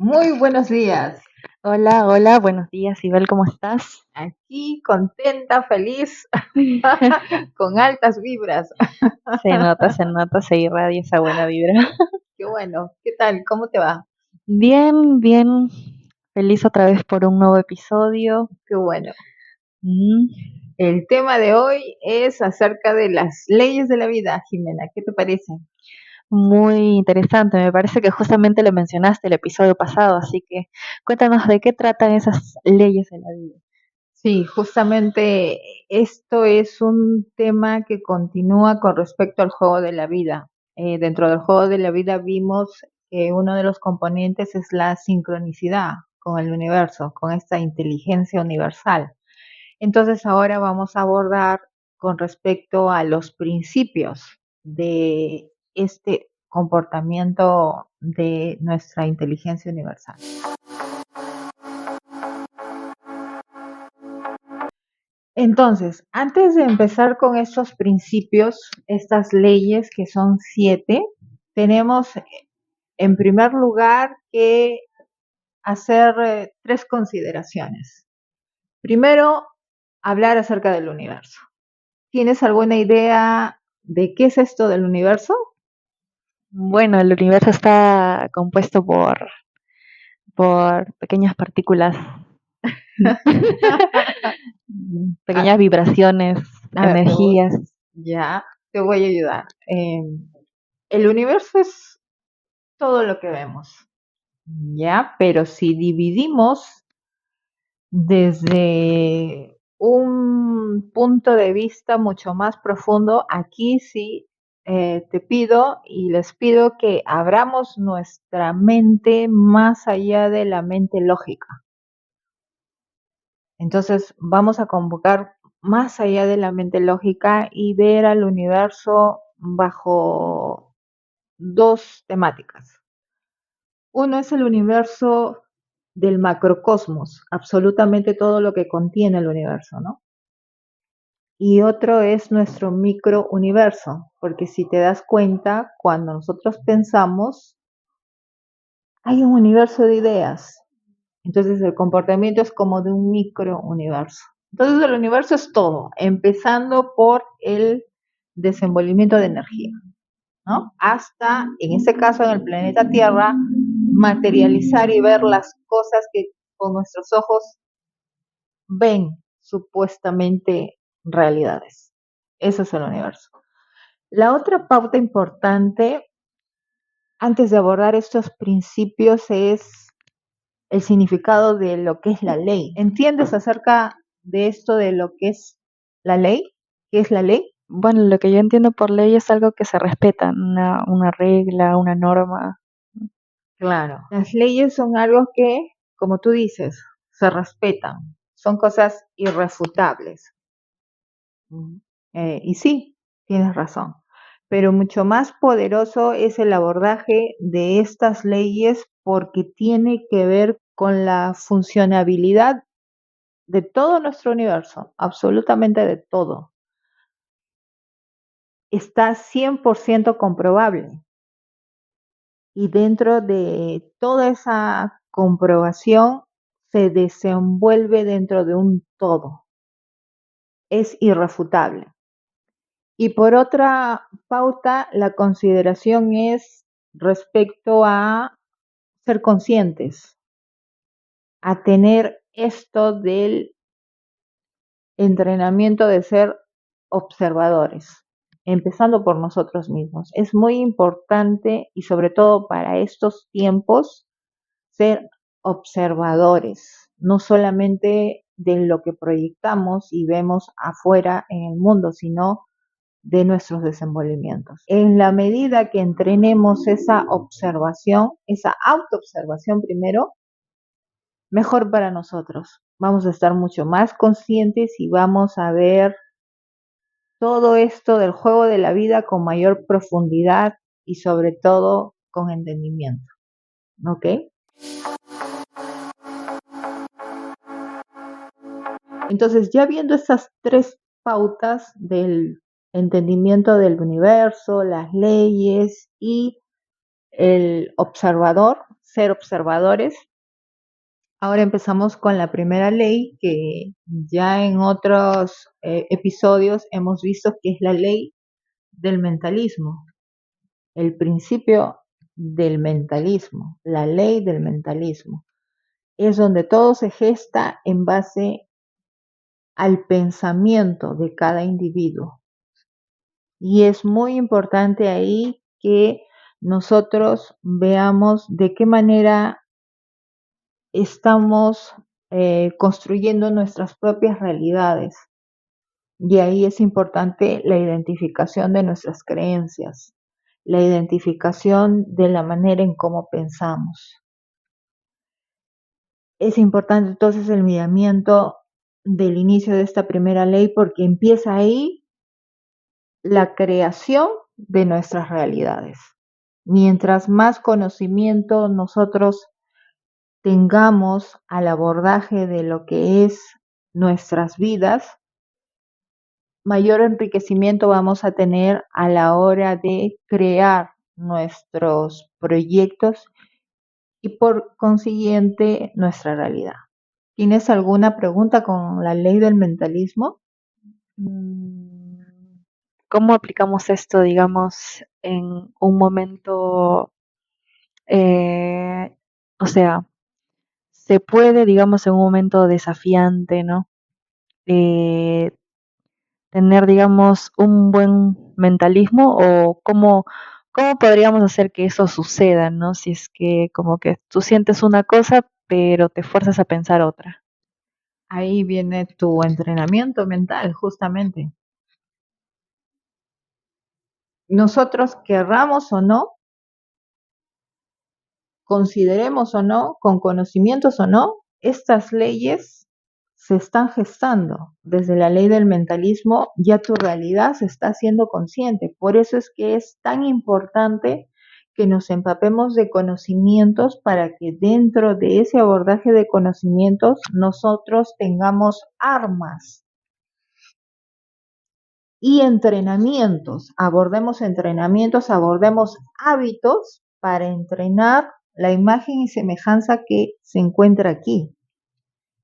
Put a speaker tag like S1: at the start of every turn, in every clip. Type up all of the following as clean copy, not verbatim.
S1: Muy buenos días.
S2: Hola, hola, buenos días, Ibel, ¿cómo estás?
S1: Aquí contenta, feliz, con altas vibras.
S2: Se irradia esa buena vibra.
S1: Qué bueno. ¿Qué tal? ¿Cómo te va?
S2: Bien, bien, feliz otra vez por un nuevo episodio.
S1: Qué bueno.
S2: Mm,
S1: El tema de hoy es acerca de las leyes de la vida, Jimena. ¿Qué te parece?
S2: Muy interesante, me parece que justamente lo mencionaste el episodio pasado, así que cuéntanos de qué tratan esas leyes de la vida.
S1: Sí, justamente esto es un tema que continúa con respecto al juego de la vida. Dentro del juego de la vida vimos que uno de los componentes es la sincronicidad con el universo, con esta inteligencia universal. Entonces ahora vamos a abordar con respecto a los principios de este comportamiento de nuestra inteligencia universal. Entonces, antes de empezar con estos principios, estas leyes que son 7, tenemos en primer lugar que hacer 3 consideraciones. Primero, hablar acerca del universo. ¿Tienes alguna idea de qué es esto del universo?
S2: Bueno, el universo está compuesto por pequeñas partículas,
S1: A,
S2: pequeñas vibraciones,
S1: a ver,
S2: energías.
S1: ya te voy a ayudar. El universo es todo lo que vemos, ya, pero si dividimos desde un punto de vista mucho más profundo, aquí sí te pido y les pido que abramos nuestra mente más allá de la mente lógica. Entonces vamos a convocar más allá de la mente lógica y ver al universo bajo dos temáticas. Uno es el universo del macrocosmos, absolutamente todo lo que contiene el universo, ¿no? Y otro es nuestro microuniverso, porque si te das cuenta, cuando nosotros pensamos, hay un universo de ideas. Entonces el comportamiento es como de un microuniverso. Entonces el universo es todo, empezando por el desenvolvimiento de energía, ¿no? Hasta, en este caso, en el planeta Tierra, materializar y ver las cosas que con nuestros ojos ven supuestamente realidades. Eso es el universo. La otra pauta importante antes de abordar estos principios es el significado de lo que es la ley. ¿Entiendes acerca de esto de lo que es la ley? ¿Qué es la ley?
S2: Bueno, lo que yo entiendo por ley es algo que se respeta, una regla, una norma.
S1: Claro. Las leyes son algo que, como tú dices, se respetan. Son cosas irrefutables. Y sí, tienes razón. Pero mucho más poderoso es el abordaje de estas leyes porque tiene que ver con la funcionabilidad de todo nuestro universo, absolutamente de todo. Está 100% comprobable. Y dentro de toda esa comprobación se desenvuelve dentro de un todo. Es irrefutable. Y por otra pauta, la consideración es respecto a ser conscientes, a tener esto del entrenamiento de ser observadores, empezando por nosotros mismos. Es muy importante y sobre todo para estos tiempos ser observadores, no solamente de lo que proyectamos y vemos afuera en el mundo, sino de nuestros desenvolvimientos. En la medida que entrenemos esa observación, esa autoobservación primero, mejor para nosotros. Vamos a estar mucho más conscientes y vamos a ver todo esto del juego de la vida con mayor profundidad y sobre todo con entendimiento. ¿Ok? Entonces, ya viendo estas 3 pautas del entendimiento del universo, las leyes y el observador, ser observadores. Ahora empezamos con la primera ley que ya en otros episodios hemos visto que es la ley del mentalismo, el principio del mentalismo, la ley del mentalismo. Es donde todo se gesta en base al pensamiento de cada individuo. Y es muy importante ahí que nosotros veamos de qué manera estamos construyendo nuestras propias realidades. Y ahí es importante la identificación de nuestras creencias, la identificación de la manera en cómo pensamos. Es importante entonces el miramiento del inicio de esta primera ley porque empieza ahí la creación de nuestras realidades. Mientras más conocimiento nosotros tengamos al abordaje de lo que es nuestras vidas, mayor enriquecimiento vamos a tener a la hora de crear nuestros proyectos y por consiguiente nuestra realidad. ¿Tienes alguna pregunta con la ley del mentalismo?
S2: ¿Cómo aplicamos esto, digamos, en un momento, eh, o sea, se puede, digamos, en un momento desafiante, ¿no? Eh, tener, digamos, un buen mentalismo o cómo podríamos hacer que eso suceda, ¿no? Si es que como que tú sientes una cosa, pero te fuerzas a pensar otra.
S1: Ahí viene tu entrenamiento mental, justamente. Nosotros querramos o no, consideremos o no, con conocimientos o no, estas leyes se están gestando. Desde la ley del mentalismo ya tu realidad se está haciendo consciente. Por eso es que es tan importante que nos empapemos de conocimientos para que dentro de ese abordaje de conocimientos nosotros tengamos armas y entrenamientos, abordemos hábitos para entrenar la imagen y semejanza que se encuentra aquí.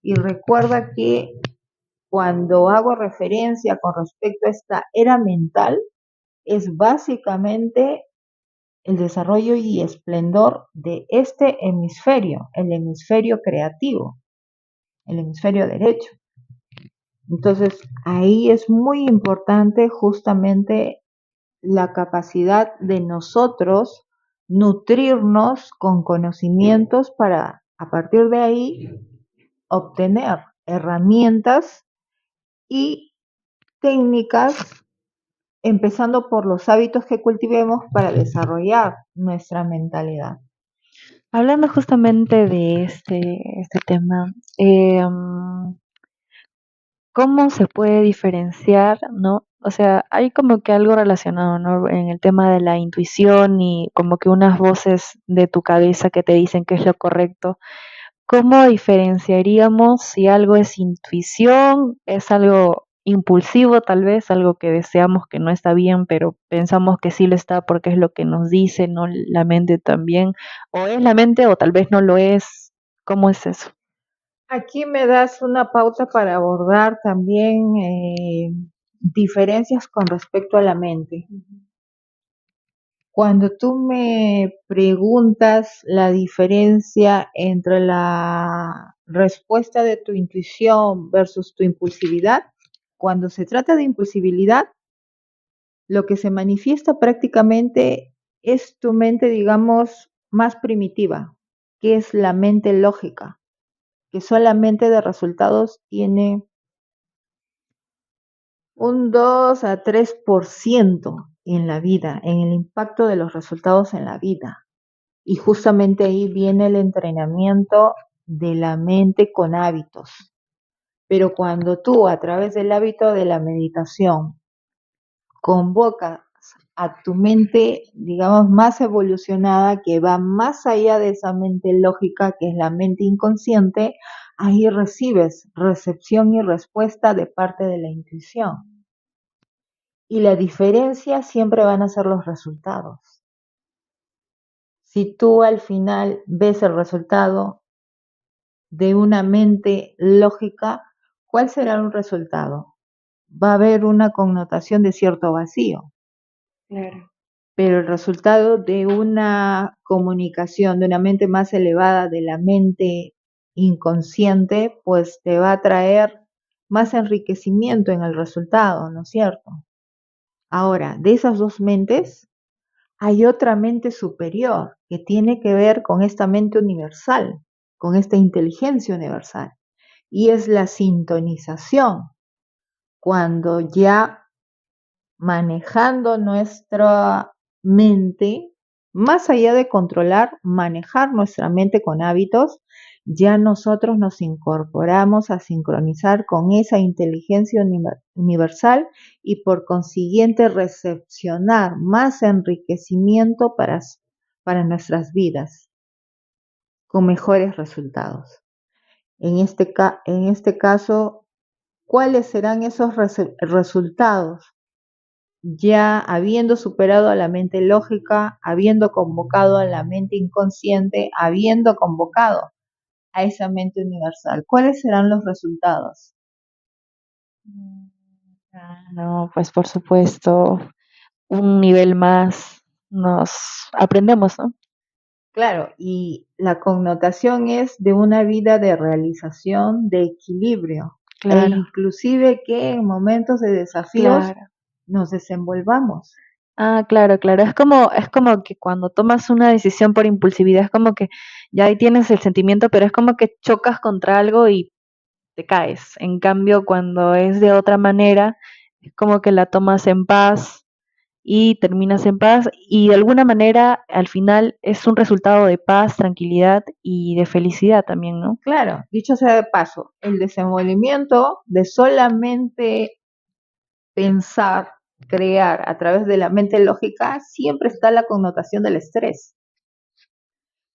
S1: Y recuerda que cuando hago referencia con respecto a esta era mental, es básicamente el desarrollo y esplendor de este hemisferio, el hemisferio creativo, el hemisferio derecho. Entonces, ahí es muy importante justamente la capacidad de nosotros nutrirnos con conocimientos para, a partir de ahí, obtener herramientas y técnicas, empezando por los hábitos que cultivemos para desarrollar nuestra mentalidad.
S2: Hablando justamente de este tema, ¿cómo se puede diferenciar, no? O sea, hay como que algo relacionado, ¿no? En el tema de la intuición y como que unas voces de tu cabeza que te dicen qué es lo correcto. ¿Cómo diferenciaríamos si algo es intuición, es algo impulsivo tal vez, algo que deseamos que no está bien, pero pensamos que sí lo está porque es lo que nos dice, no la mente también? ¿O es la mente o tal vez no lo es? ¿Cómo es eso?
S1: Aquí me das una pauta para abordar también diferencias con respecto a la mente. Cuando tú me preguntas la diferencia entre la respuesta de tu intuición versus tu impulsividad, cuando se trata de impulsividad, lo que se manifiesta prácticamente es tu mente, digamos, más primitiva, que es la mente lógica, que solamente de resultados tiene un 2 a 3% en la vida, en el impacto de los resultados en la vida. Y justamente ahí viene el entrenamiento de la mente con hábitos. Pero cuando tú a través del hábito de la meditación convocas a tu mente, digamos, más evolucionada, que va más allá de esa mente lógica, que es la mente inconsciente, ahí recibes recepción y respuesta de parte de la intuición. Y la diferencia siempre van a ser los resultados. Si tú al final ves el resultado de una mente lógica, ¿cuál será un resultado? Va a haber una connotación de cierto vacío.
S2: Claro.
S1: Pero el resultado de una comunicación, de una mente más elevada, de la mente inconsciente, pues te va a traer más enriquecimiento en el resultado, ¿no es cierto? Ahora, de esas dos mentes, hay otra mente superior que tiene que ver con esta mente universal, con esta inteligencia universal, y es la sintonización, cuando ya manejando nuestra mente, más allá de controlar, manejar nuestra mente con hábitos, ya nosotros nos incorporamos a sincronizar con esa inteligencia universal y por consiguiente recepcionar más enriquecimiento para nuestras vidas, con mejores resultados. En este caso, ¿cuáles serán esos resultados? Ya habiendo superado a la mente lógica, habiendo convocado a la mente inconsciente, habiendo convocado a esa mente universal. ¿Cuáles serán los resultados?
S2: No, pues por supuesto, un nivel más nos aprendemos, ¿no?
S1: Claro, y la connotación es de una vida de realización, de equilibrio, e
S2: Claro,
S1: inclusive que en momentos de desafíos
S2: claro.
S1: nos desenvolvamos.
S2: Ah, claro, claro. Es como que cuando tomas una decisión por impulsividad, es como que ya ahí tienes el sentimiento, pero es como que chocas contra algo y te caes. En cambio, cuando es de otra manera, es como que la tomas en paz y terminas en paz y de alguna manera al final es un resultado de paz, tranquilidad y de felicidad también, ¿no?
S1: Claro, dicho sea de paso, el desenvolvimiento de solamente pensar, crear a través de la mente lógica, siempre está la connotación del estrés.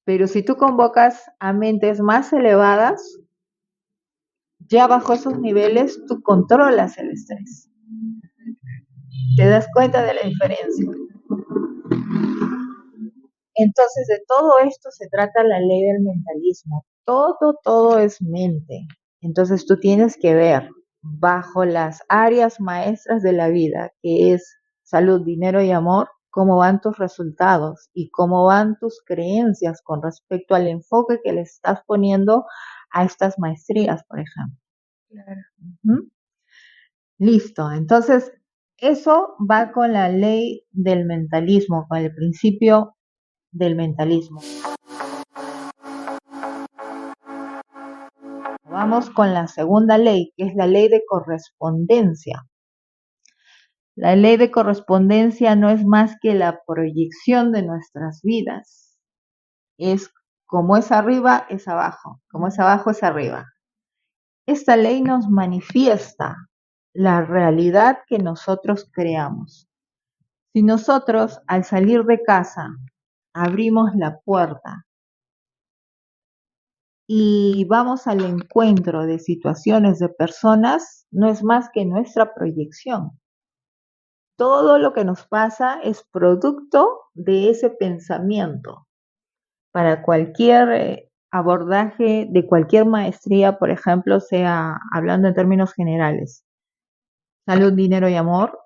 S1: Pero si tú convocas a mentes más elevadas, ya bajo esos niveles tú controlas el estrés. Te das cuenta de la diferencia. Entonces, de todo esto se trata la ley del mentalismo. Todo es mente. Entonces, tú tienes que ver bajo las áreas maestras de la vida, que es salud, dinero y amor, cómo van tus resultados y cómo van tus creencias con respecto al enfoque que le estás poniendo a estas maestrías, por ejemplo.
S2: Claro.
S1: ¿Mm? Listo. Entonces, eso va con la ley del mentalismo, con el principio del mentalismo. Vamos con la segunda ley, que es la ley de correspondencia. La ley de correspondencia no es más que la proyección de nuestras vidas. Es como es arriba, es abajo. Como es abajo, es arriba. Esta ley nos manifiesta la realidad que nosotros creamos. Si nosotros al salir de casa abrimos la puerta y vamos al encuentro de situaciones de personas, no es más que nuestra proyección. Todo lo que nos pasa es producto de ese pensamiento. Para cualquier abordaje de cualquier maestría, por ejemplo, sea hablando en términos generales, salud, dinero y amor,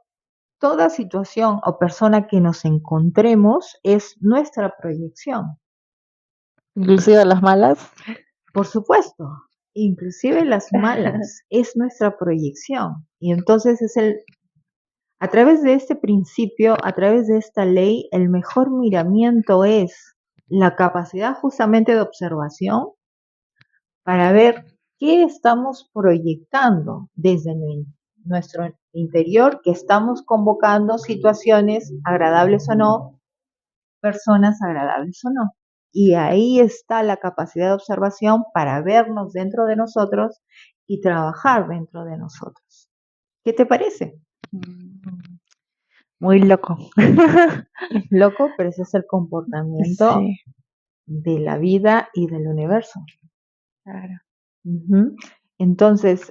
S1: toda situación o persona que nos encontremos es nuestra proyección.
S2: Inclusive las malas.
S1: Por supuesto, inclusive las malas, es nuestra proyección. Y entonces a través de este principio, a través de esta ley, el mejor miramiento es la capacidad justamente de observación para ver qué estamos proyectando desde nuestro interior, que estamos convocando situaciones agradables o no, personas agradables o no. Y ahí está la capacidad de observación para vernos dentro de nosotros y trabajar dentro de nosotros. ¿Qué te parece?
S2: Muy loco.
S1: Es loco, pero ese es el comportamiento
S2: Sí,
S1: de la vida y del universo.
S2: claro.
S1: Ujú. Entonces,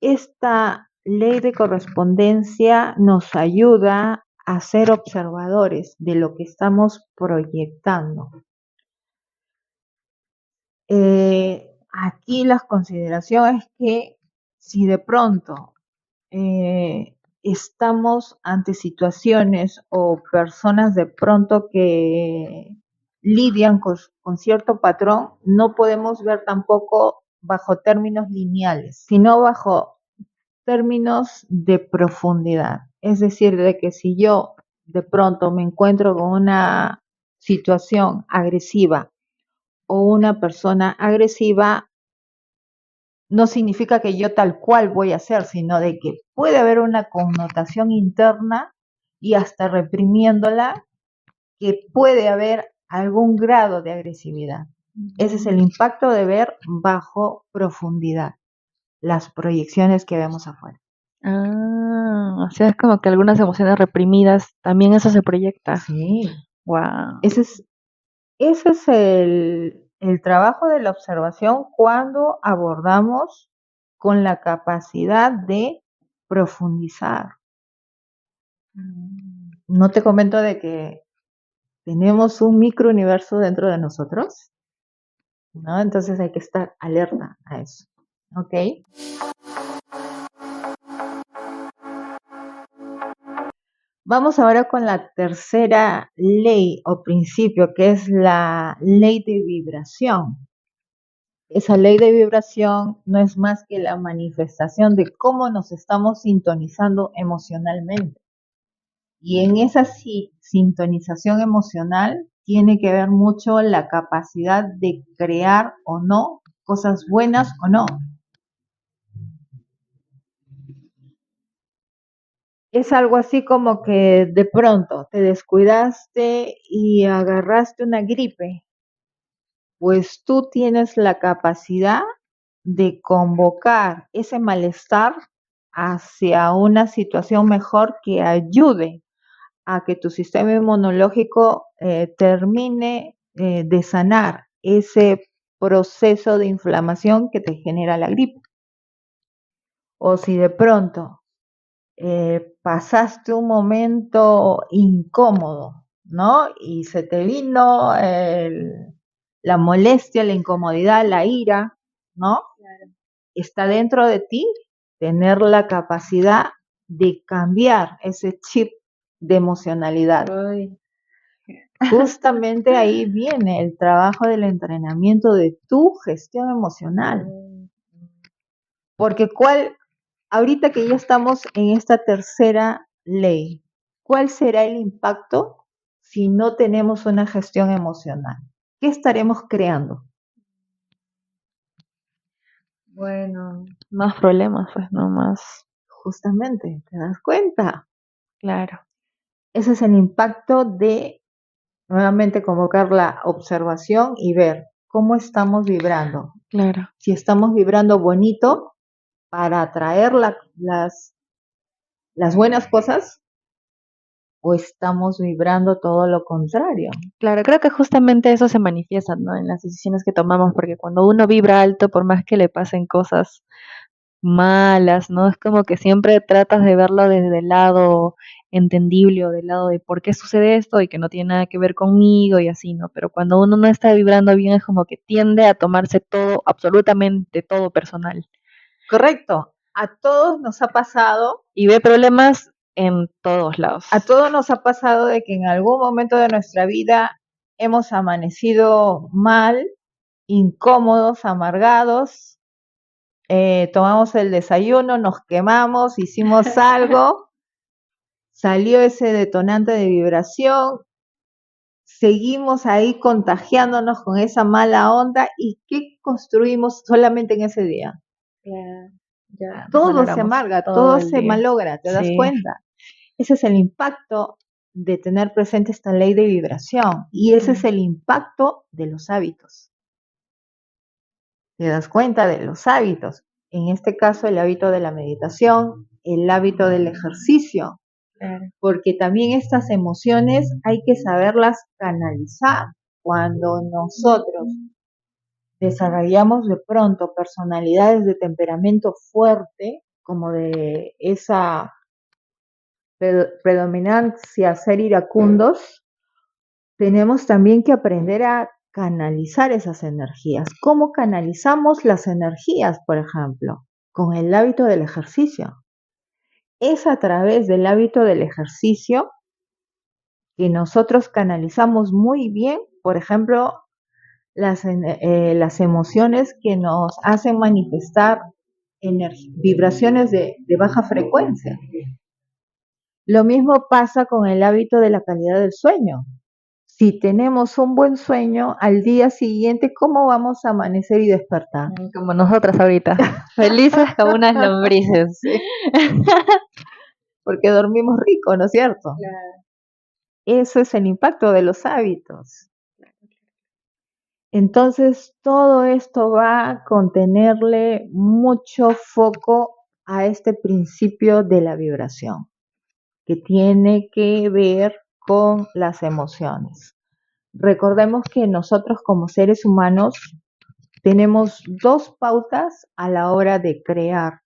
S1: esta ley de correspondencia nos ayuda a ser observadores de lo que estamos proyectando. Aquí la consideración es que si de pronto estamos ante situaciones o personas de pronto que lidian con cierto patrón, no podemos ver tampoco bajo términos lineales, sino bajo términos de profundidad. Es decir, de que si yo de pronto me encuentro con una situación agresiva o una persona agresiva, no significa que yo tal cual voy a hacer, sino de que puede haber una connotación interna y hasta reprimiéndola, que puede haber algún grado de agresividad. Ese es el impacto de ver bajo profundidad las proyecciones que vemos afuera.
S2: O sea, es como que algunas emociones reprimidas, también eso se proyecta.
S1: Sí.
S2: Wow.
S1: Ese es el trabajo de la observación cuando abordamos con la capacidad de profundizar. ¿No te comento de que tenemos un microuniverso dentro de nosotros? ¿No? Entonces hay que estar alerta a eso. ¿Ok? Vamos ahora con la tercera ley o principio, que es la ley de vibración. Esa ley de vibración no es más que la manifestación de cómo nos estamos sintonizando emocionalmente. Y en esa sintonización emocional tiene que ver mucho la capacidad de crear o no cosas buenas o no. Es algo así como que de pronto te descuidaste y agarraste una gripe. Pues tú tienes la capacidad de convocar ese malestar hacia una situación mejor que ayude a que tu sistema inmunológico termine de sanar ese proceso de inflamación que te genera la gripe. O si de pronto pasaste un momento incómodo, ¿no? Y se te vino la molestia, la incomodidad, la ira, ¿no? Claro. Está dentro de ti tener la capacidad de cambiar ese chip de emocionalidad. Ay. Justamente ahí viene el trabajo del entrenamiento de tu gestión emocional. Porque ahorita que ya estamos en esta tercera ley, ¿cuál será el impacto si no tenemos una gestión emocional? ¿Qué estaremos creando?
S2: Bueno, más problemas, pues, no más.
S1: Justamente, ¿te das cuenta?
S2: Claro.
S1: Ese es el impacto de nuevamente convocar la observación y ver cómo estamos vibrando.
S2: Claro.
S1: Si estamos vibrando bonito para atraer las buenas cosas, o estamos vibrando todo lo contrario.
S2: Claro, creo que justamente eso se manifiesta, ¿no? En las decisiones que tomamos, porque cuando uno vibra alto, por más que le pasen cosas malas, ¿no? Es como que siempre tratas de verlo desde el lado entendible o del lado de por qué sucede esto y que no tiene nada que ver conmigo y así, ¿no? Pero cuando uno no está vibrando bien es como que tiende a tomarse todo, absolutamente todo personal.
S1: Correcto. A todos nos ha pasado.
S2: Y ve problemas en todos lados.
S1: A todos nos ha pasado de que en algún momento de nuestra vida hemos amanecido mal, incómodos, amargados, tomamos el desayuno, nos quemamos, hicimos algo, salió ese detonante de vibración, seguimos ahí contagiándonos con esa mala onda y ¿qué construimos solamente en ese día?
S2: Ya
S1: Todo se amarga, todo se malogra, ¿te das cuenta? Ese es el impacto de tener presente esta ley de vibración y ese es el impacto de los hábitos. ¿Te das cuenta de los hábitos? En este caso, el hábito de la meditación, el hábito del ejercicio, porque también estas emociones hay que saberlas canalizar. Cuando nosotros desarrollamos de pronto personalidades de temperamento fuerte, como de esa predominancia a ser iracundos, tenemos también que aprender a canalizar esas energías. ¿Cómo canalizamos las energías, por ejemplo? Con el hábito del ejercicio. Es a través del hábito del ejercicio que nosotros canalizamos muy bien, por ejemplo, las emociones que nos hacen manifestar vibraciones de baja frecuencia. Lo mismo pasa con el hábito de la calidad del sueño. Si tenemos un buen sueño, al día siguiente, ¿cómo vamos a amanecer y despertar?
S2: Como nosotras ahorita, felices como unas lombrices.
S1: Porque dormimos rico, ¿no es cierto?
S2: Claro.
S1: Eso es el impacto de los hábitos. Entonces, todo esto va con tenerle mucho foco a este principio de la vibración, que tiene que ver con las emociones. Recordemos que nosotros como seres humanos tenemos dos pautas a la hora de crear.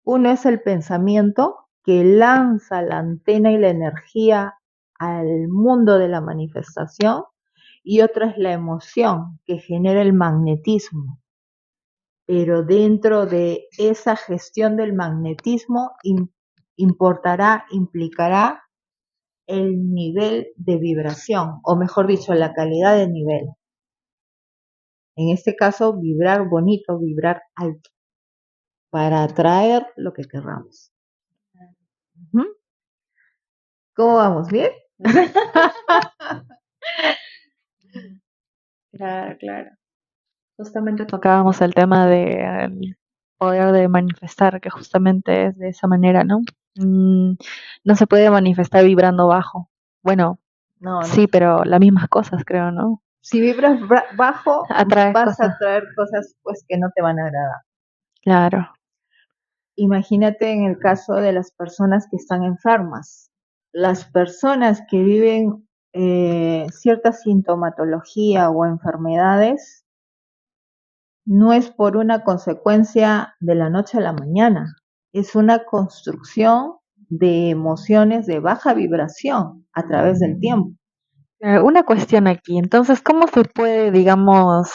S1: Uno es el pensamiento, que lanza la antena y la energía al mundo de la manifestación, y otra es la emoción, que genera el magnetismo. Pero dentro de esa gestión del magnetismo implicará el nivel de vibración, o mejor dicho, la calidad de nivel. En este caso, vibrar bonito, vibrar alto, para atraer lo que querramos. ¿Cómo vamos? ¿Bien?
S2: Claro, claro. Justamente tocábamos el tema del poder de manifestar, que justamente es de esa manera, ¿no? No se puede manifestar vibrando bajo. Bueno,
S1: No,
S2: sí,
S1: no.
S2: pero las mismas cosas, creo, ¿no?
S1: Si vibras bajo,
S2: Atraes
S1: vas a
S2: cosas.
S1: atraer cosas pues que no te van a agradar.
S2: Claro,
S1: Imagínate en el caso de las personas que están enfermas. Las personas que viven cierta sintomatología o enfermedades no es por una consecuencia de la noche a la mañana, es una construcción de emociones de baja vibración a través del tiempo.
S2: Una cuestión aquí. Entonces, ¿cómo se puede, digamos,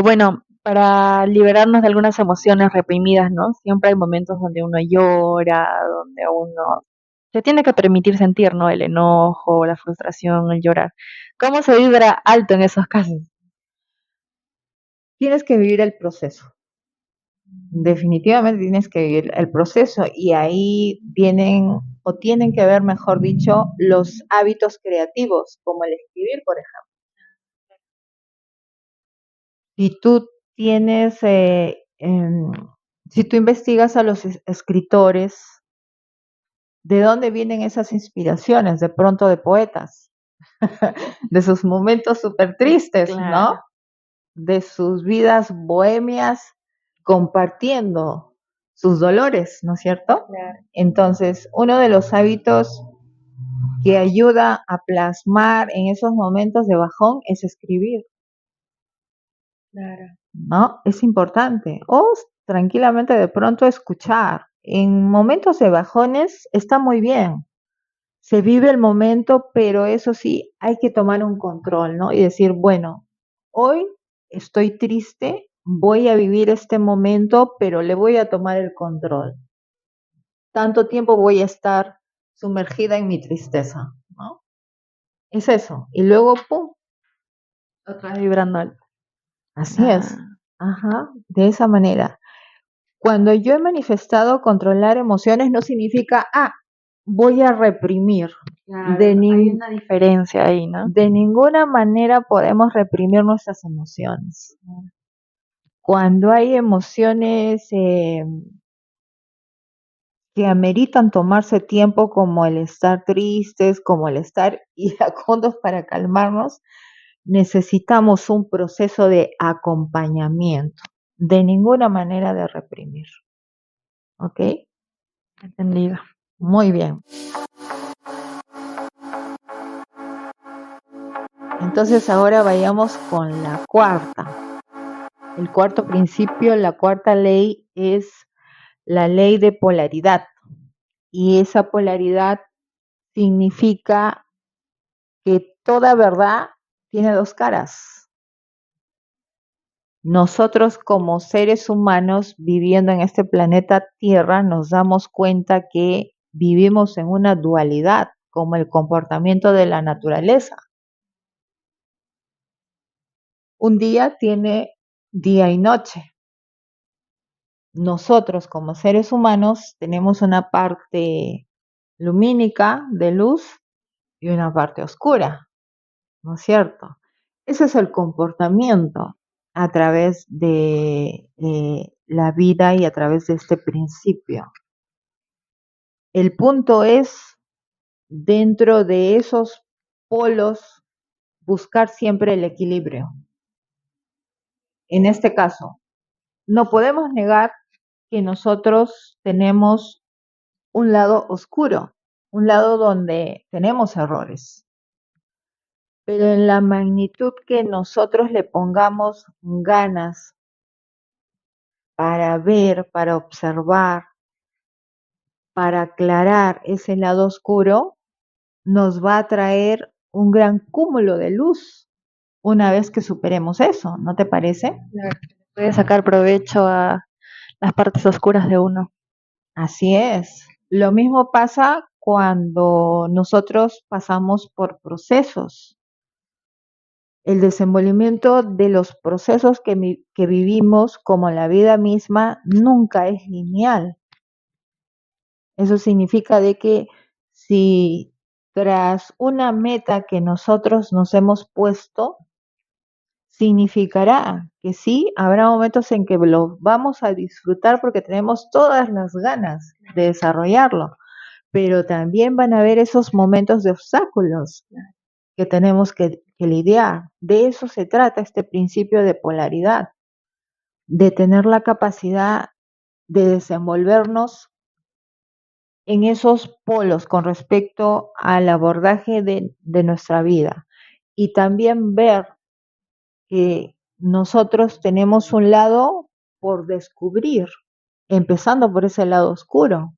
S2: bueno, para liberarnos de algunas emociones reprimidas, ¿no? Siempre hay momentos donde uno llora, donde uno se tiene que permitir sentir, ¿no? El enojo, la frustración, el llorar. ¿Cómo se vibra alto en esos casos?
S1: Tienes que vivir el proceso. Definitivamente tienes que vivir el proceso, y ahí vienen o tienen que ver, mejor dicho, los hábitos creativos, como el escribir, por ejemplo. Si tú tienes, si tú investigas a los escritores, ¿de dónde vienen esas inspiraciones? De pronto de poetas, de sus momentos súper tristes,
S2: Claro.
S1: ¿no? De sus vidas bohemias, compartiendo sus dolores, ¿no es cierto?
S2: Claro.
S1: Entonces, uno de los hábitos que ayuda a plasmar en esos momentos de bajón es escribir,
S2: Claro.
S1: ¿no? Es importante. O tranquilamente de pronto escuchar. En momentos de bajones está muy bien. Se vive el momento, pero eso sí, hay que tomar un control, ¿no? Y decir, bueno, hoy estoy triste, voy a vivir este momento, pero le voy a tomar el control. Tanto tiempo voy a estar sumergida en mi tristeza, ¿no? Es eso. Y luego, ¡pum!
S2: Otra vez vibrando alto.
S1: Así es. Ajá, de esa manera. Cuando yo he manifestado controlar emociones, no significa, voy a reprimir.
S2: Claro,
S1: De,
S2: hay una diferencia ahí, ¿no?
S1: de ninguna manera podemos reprimir nuestras emociones. Cuando hay emociones que ameritan tomarse tiempo, como el estar tristes, como el estar iracundos para calmarnos, necesitamos un proceso de acompañamiento, de ninguna manera de reprimir. ¿Ok?
S2: Entendido.
S1: Muy bien. Entonces ahora vayamos con la cuarta. El cuarto principio, la cuarta ley es la ley de polaridad. y esa polaridad significa que toda verdad tiene dos caras. Nosotros como seres humanos viviendo en este planeta Tierra nos damos cuenta que vivimos en una dualidad, como el comportamiento de la naturaleza. Un día tiene día y noche. Nosotros como seres humanos tenemos una parte lumínica de luz y una parte oscura, ¿no es cierto? Ese es el comportamiento a través de la vida y a través de este principio. El punto es, dentro de esos polos, buscar siempre el equilibrio. En este caso, no podemos negar que nosotros tenemos un lado oscuro, un lado donde tenemos errores. Pero en la magnitud que nosotros le pongamos ganas para ver, para observar, para aclarar ese lado oscuro, nos va a traer un gran cúmulo de luz una vez que superemos eso, ¿no te parece?
S2: Claro, puede sacar provecho a las partes oscuras de uno.
S1: Así es. Lo mismo pasa cuando nosotros pasamos por procesos. El desenvolvimiento de los procesos que vivimos, como la vida misma, nunca es lineal. Eso significa de que si tras una meta que nosotros nos hemos puesto, significará que sí, habrá momentos en que lo vamos a disfrutar porque tenemos todas las ganas de desarrollarlo, pero también van a haber esos momentos de obstáculos que tenemos que lidiar. De eso se trata este principio de polaridad, de tener la capacidad de desenvolvernos en esos polos con respecto al abordaje de nuestra vida y también ver que nosotros tenemos un lado por descubrir, empezando por ese lado oscuro,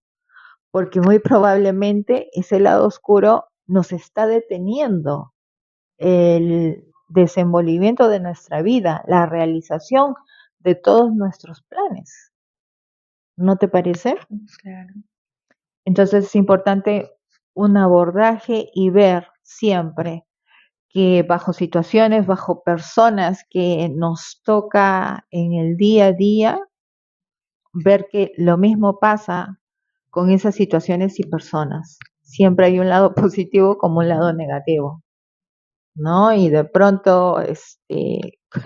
S1: porque muy probablemente ese lado oscuro nos está deteniendo el desenvolvimiento de nuestra vida, la realización de todos nuestros planes. ¿No te parece?
S2: Claro.
S1: Entonces es importante un abordaje y ver siempre que bajo situaciones, bajo personas que nos toca en el día a día, ver que lo mismo pasa con esas situaciones y personas. Siempre hay un lado positivo como un lado negativo, ¿no? Y de pronto,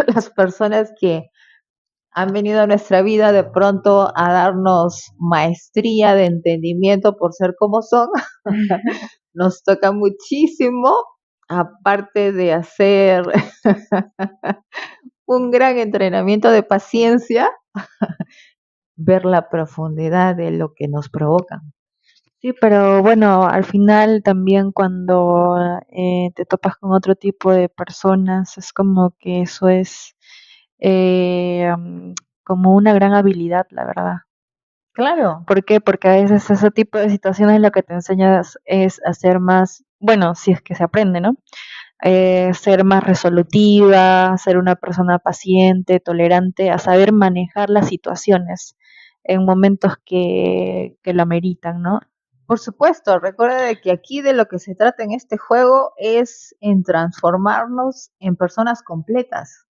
S1: las personas que han venido a nuestra vida de pronto a darnos maestría de entendimiento por ser como son, nos toca muchísimo, aparte de hacer un gran entrenamiento de paciencia, ver la profundidad de lo que nos provocan.
S2: Sí, pero bueno, al final también cuando te topas con otro tipo de personas, es como que eso es como una gran habilidad, la verdad.
S1: Claro,
S2: ¿Por qué? Porque a veces ese tipo de situaciones lo que te enseñas es a ser más, bueno, si es que se aprende, ¿no? Ser más resolutiva, ser una persona paciente, tolerante, a saber manejar las situaciones en momentos que lo ameritan, ¿no?
S1: por supuesto, recuerda de que aquí de lo que se trata en este juego es en transformarnos en personas completas.